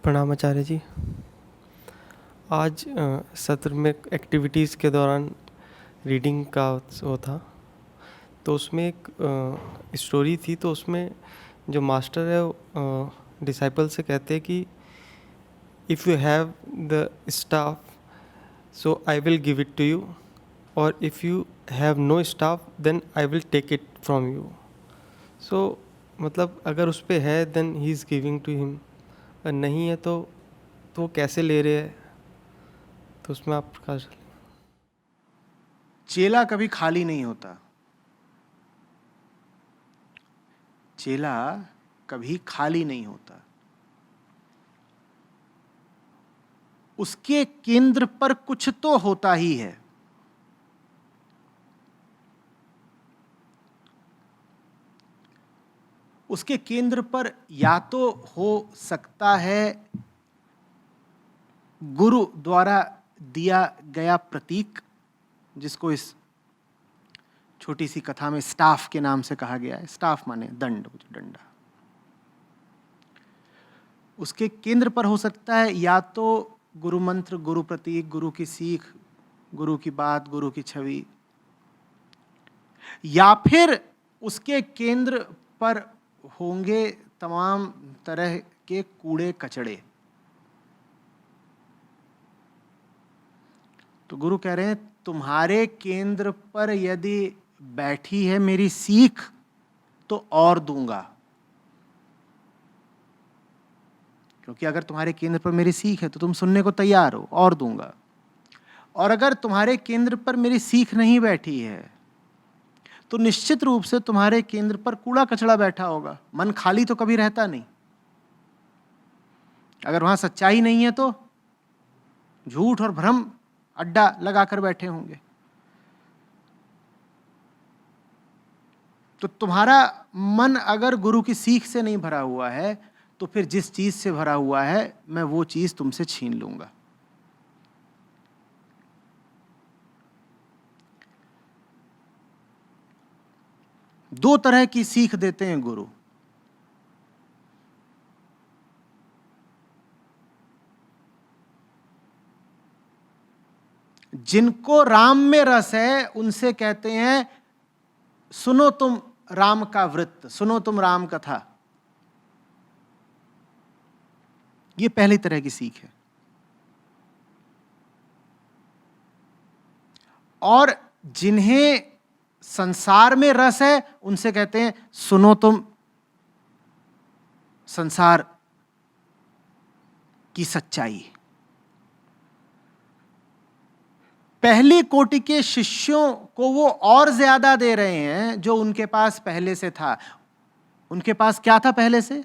प्रणाम आचार्य जी। आज सत्र में एक्टिविटीज़ के दौरान रीडिंग का वो था, तो उसमें एक स्टोरी थी। तो उसमें जो मास्टर है वो डिसाइपल से कहते हैं कि if you have the stuff so I will give it to you, और if you have no stuff then I will take it from you. So मतलब अगर उस पे है then he is giving to him, और नहीं है तो वो कैसे ले रहे हैं, तो उसमें आप प्रकाश डालें। चेला कभी खाली नहीं होता। चेला कभी खाली नहीं होता। उसके केंद्र पर कुछ तो होता ही है। उसके केंद्र पर या तो हो सकता है गुरु द्वारा दिया गया प्रतीक, जिसको इस छोटी सी कथा में स्टाफ के नाम से कहा गया है। स्टाफ माने दंड, डंडा। उसके केंद्र पर हो सकता है या तो गुरु मंत्र, गुरु प्रतीक, गुरु की सीख, गुरु की बात, गुरु की छवि, या फिर उसके केंद्र पर होंगे तमाम तरह के कूड़े कचड़े। तो गुरु कह रहे हैं तुम्हारे केंद्र पर यदि बैठी है मेरी सीख तो और दूंगा, क्योंकि अगर तुम्हारे केंद्र पर मेरी सीख है तो तुम सुनने को तैयार हो, और दूंगा। और अगर तुम्हारे केंद्र पर मेरी सीख नहीं बैठी है तो निश्चित रूप से तुम्हारे केंद्र पर कूड़ा कचड़ा बैठा होगा। मन खाली तो कभी रहता नहीं। अगर वहां सच्चाई नहीं है तो झूठ और भ्रम अड्डा लगाकर बैठे होंगे। तो तुम्हारा मन अगर गुरु की सीख से नहीं भरा हुआ है तो फिर जिस चीज से भरा हुआ है मैं वो चीज तुमसे छीन लूंगा। दो तरह की सीख देते हैं गुरु। जिनको राम में रस है उनसे कहते हैं सुनो तुम राम का वृत्त, सुनो तुम राम कथा। ये पहली तरह की सीख है। और जिन्हें संसार में रस है उनसे कहते हैं सुनो तुम संसार की सच्चाई। पहली कोटि के शिष्यों को वो और ज्यादा दे रहे हैं जो उनके पास पहले से था। उनके पास क्या था पहले से?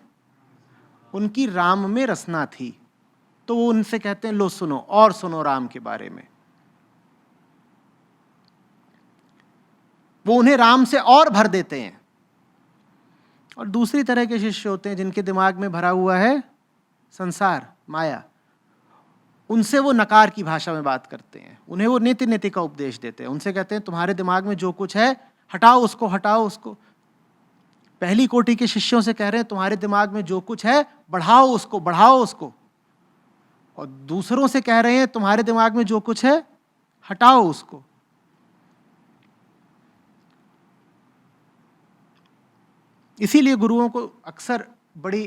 उनकी राम में रसना थी। तो वो उनसे कहते हैं लो सुनो, और सुनो राम के बारे में। वो उन्हें राम से और भर देते हैं। और दूसरी तरह के शिष्य होते हैं जिनके दिमाग में भरा हुआ है संसार, माया। उनसे वो नकार की भाषा में बात करते हैं। उन्हें वो नीति नीति का उपदेश देते हैं। उनसे कहते हैं तुम्हारे दिमाग में जो कुछ है हटाओ उसको, हटाओ उसको। पहली कोटि के शिष्यों से कह रहे हैं तुम्हारे दिमाग में जो कुछ है बढ़ाओ उसको, बढ़ाओ उसको। और दूसरों से कह रहे हैं तुम्हारे दिमाग में जो कुछ है हटाओ उसको। इसीलिए गुरुओं को अक्सर बड़ी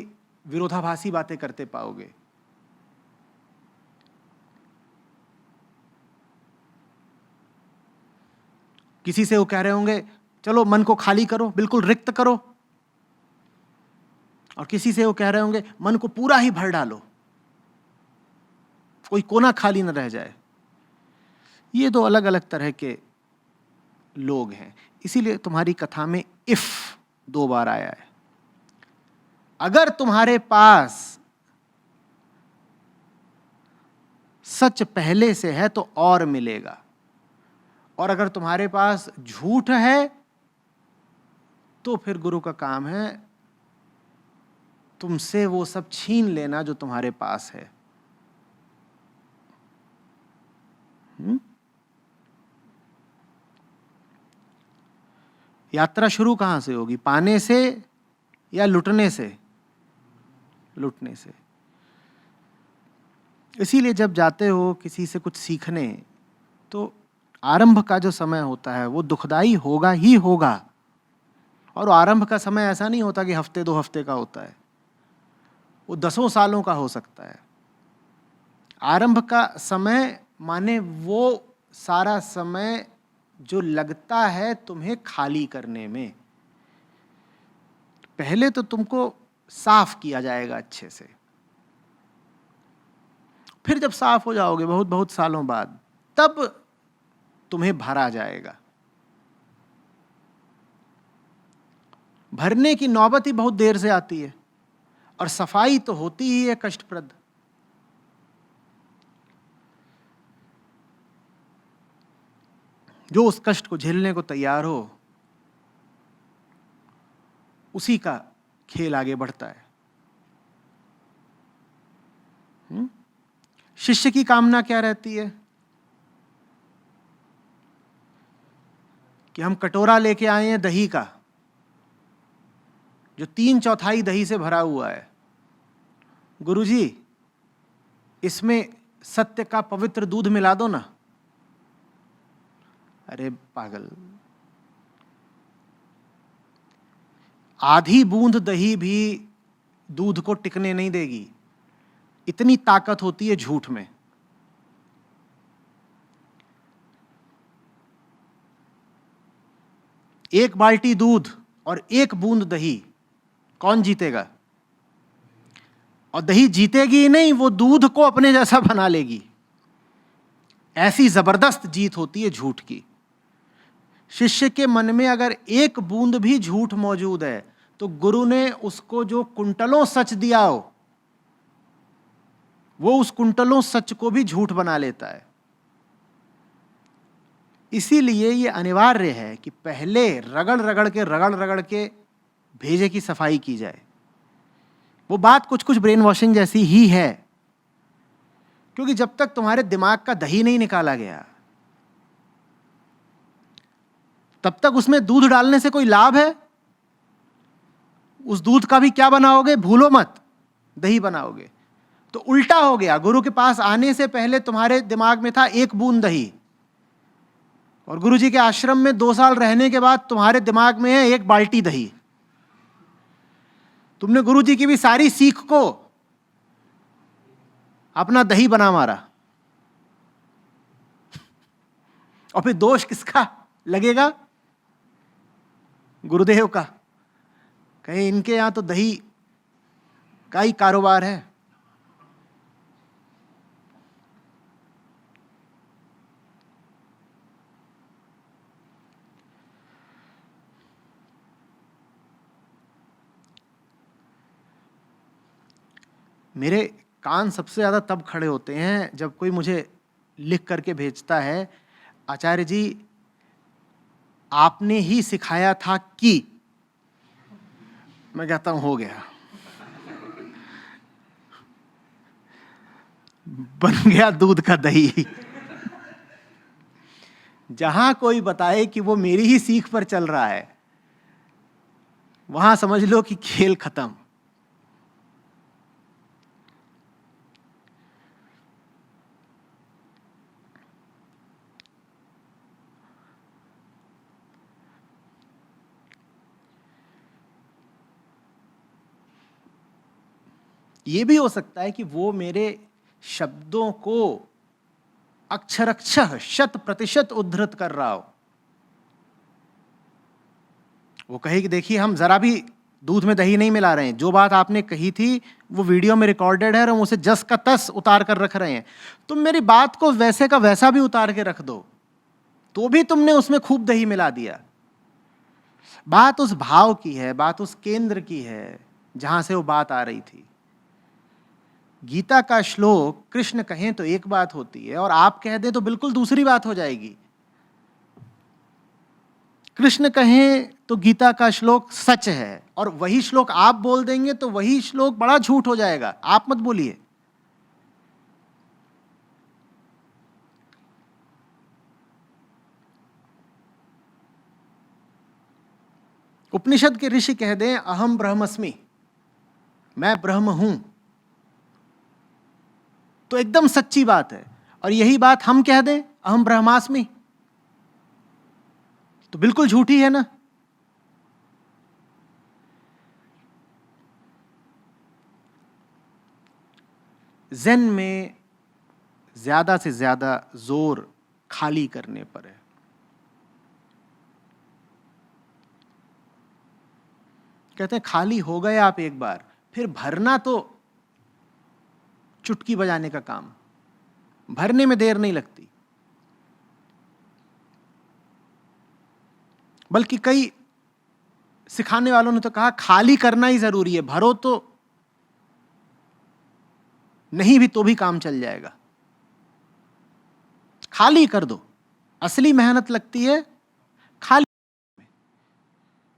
विरोधाभासी बातें करते पाओगे। किसी से वो कह रहे होंगे चलो मन को खाली करो, बिल्कुल रिक्त करो। और किसी से वो कह रहे होंगे मन को पूरा ही भर डालो, कोई कोना खाली न रह जाए। ये दो अलग अलग तरह के लोग हैं। इसीलिए तुम्हारी कथा में इफ 2 बार आया है। अगर तुम्हारे पास सच पहले से है तो और मिलेगा, और अगर तुम्हारे पास झूठ है तो फिर गुरु का काम है तुमसे वो सब छीन लेना जो तुम्हारे पास है। यात्रा शुरू कहां से होगी? पाने से या लुटने से? लुटने से। इसीलिए जब जाते हो किसी से कुछ सीखने, तो आरंभ का जो समय होता है वो दुखदाई होगा ही होगा। और आरंभ का समय ऐसा नहीं होता कि हफ्ते 2 हफ्ते का होता है, वो 10 सालों का हो सकता है। आरंभ का समय माने वो सारा समय जो लगता है तुम्हें खाली करने में। पहले तो तुमको साफ किया जाएगा अच्छे से, फिर जब साफ हो जाओगे बहुत बहुत सालों बाद, तब तुम्हें भरा जाएगा। भरने की नौबत ही बहुत देर से आती है, और सफाई तो होती ही है कष्टप्रद। जो उस कष्ट को झेलने को तैयार हो, उसी का खेल आगे बढ़ता है। शिष्य की कामना क्या रहती है? कि हम कटोरा लेके आए हैं दही का, जो 3/4 दही से भरा हुआ है। गुरुजी, इसमें सत्य का पवित्र दूध मिला दो ना। अरे पागल, आधी बूंद दही भी दूध को टिकने नहीं देगी। इतनी ताकत होती है झूठ में। एक बाल्टी दूध और 1 बूंद दही, कौन जीतेगा? और दही जीतेगी ही नहीं, वो दूध को अपने जैसा बना लेगी। ऐसी जबरदस्त जीत होती है झूठ की। शिष्य के मन में अगर 1 बूंद भी झूठ मौजूद है, तो गुरु ने उसको जो कुंटलों सच दिया हो, वो उस कुंटलों सच को भी झूठ बना लेता है। इसीलिए ये अनिवार्य है कि पहले रगड़ रगड़ के भेजे की सफाई की जाए। वो बात कुछ कुछ ब्रेन वॉशिंग जैसी ही है, क्योंकि जब तक तुम्हारे दिमाग का दही नहीं निकाला गया, तब तक उसमें दूध डालने से कोई लाभ है? उस दूध का भी क्या बनाओगे? भूलो मत, दही बनाओगे। तो उल्टा हो गया, गुरु के पास आने से पहले तुम्हारे दिमाग में था 1 बूंद दही, और गुरु जी के आश्रम में 2 साल रहने के बाद तुम्हारे दिमाग में है 1 बाल्टी दही। तुमने गुरु जी की भी सारी सीख को अपना दही बना मारा, और फिर दोष किसका लगेगा? गुरुदेव का। कहीं इनके यहां तो दही का ही कारोबार है। मेरे कान सबसे ज़्यादा तब खड़े होते हैं जब कोई मुझे लिख करके भेजता है, आचार्य जी आपने ही सिखाया था कि। मैं कहता हूं हो गया, बन गया दूध का दही। जहां कोई बताए कि वो मेरी ही सीख पर चल रहा है, वहां समझ लो कि खेल खत्म। ये भी हो सकता है कि वो मेरे शब्दों को अक्षरशः 100% उद्धृत कर रहा हो। वो कहे कि देखिए हम जरा भी दूध में दही नहीं मिला रहे हैं, जो बात आपने कही थी वो वीडियो में रिकॉर्डेड है और हम उसे जस का तस उतार कर रख रहे हैं। तुम मेरी बात को वैसे का वैसा भी उतार के रख दो, तो भी तुमने उसमें खूब दही मिला दिया। बात उस भाव की है, बात उस केंद्र की है जहां से वो बात आ रही थी। गीता का श्लोक कृष्ण कहें तो एक बात होती है, और आप कह दें तो बिल्कुल दूसरी बात हो जाएगी। कृष्ण कहें तो गीता का श्लोक सच है, और वही श्लोक आप बोल देंगे तो वही श्लोक बड़ा झूठ हो जाएगा। आप मत बोलिए। उपनिषद के ऋषि कह दें अहम ब्रह्मस्मि, मैं ब्रह्म हूं, तो एकदम सच्ची बात है। और यही बात हम कह दें अहम ब्रह्मास्मि, तो बिल्कुल झूठी है ना। ज़ेन में ज्यादा से ज्यादा जोर खाली करने पर है। कहते हैं खाली हो गए आप एक बार, फिर भरना तो चुटकी बजाने का काम, भरने में देर नहीं लगती। बल्कि कई सिखाने वालों ने तो कहा खाली करना ही जरूरी है, भरो तो नहीं भी तो भी काम चल जाएगा। खाली कर दो, असली मेहनत लगती है खाली।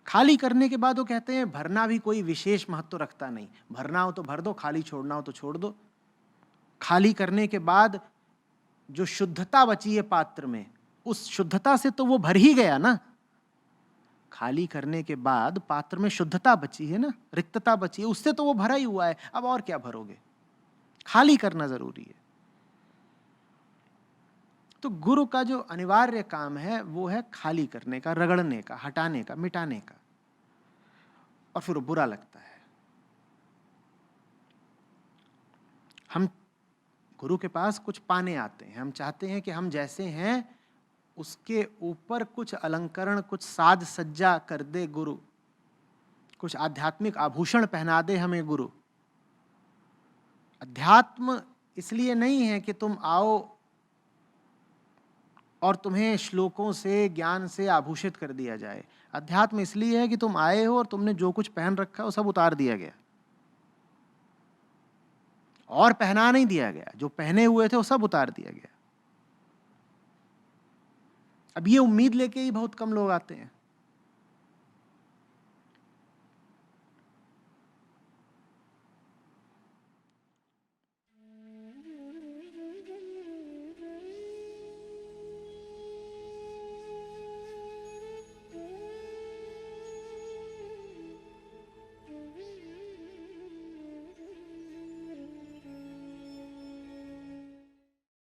खाली करने के बाद वो कहते हैं भरना भी कोई विशेष महत्व रखता नहीं, भरना हो तो भर दो, खाली छोड़ना हो तो छोड़ दो। खाली करने के बाद जो शुद्धता बची है पात्र में, उस शुद्धता से तो वो भर ही गया ना। खाली करने के बाद पात्र में शुद्धता बची है ना, रिक्तता बची है, उससे तो वो भरा ही हुआ है, अब और क्या भरोगे। खाली करना जरूरी है। तो गुरु का जो अनिवार्य काम है वो है खाली करने का, रगड़ने का, हटाने का, मिटाने का। और फिर वो बुरा लगता है। हम गुरु के पास कुछ पाने आते हैं, हम चाहते हैं कि हम जैसे हैं उसके ऊपर कुछ अलंकरण, कुछ साज सज्जा कर दे गुरु, कुछ आध्यात्मिक आभूषण पहना दे हमें गुरु। अध्यात्म इसलिए नहीं है कि तुम आओ और तुम्हें श्लोकों से, ज्ञान से आभूषित कर दिया जाए। अध्यात्म इसलिए है कि तुम आए हो और तुमने जो कुछ पहन रखा है वो सब उतार दिया गया, और पहना नहीं दिया गया। जो पहने हुए थे वो सब उतार दिया गया। अब ये उम्मीद लेके ही बहुत कम लोग आते हैं।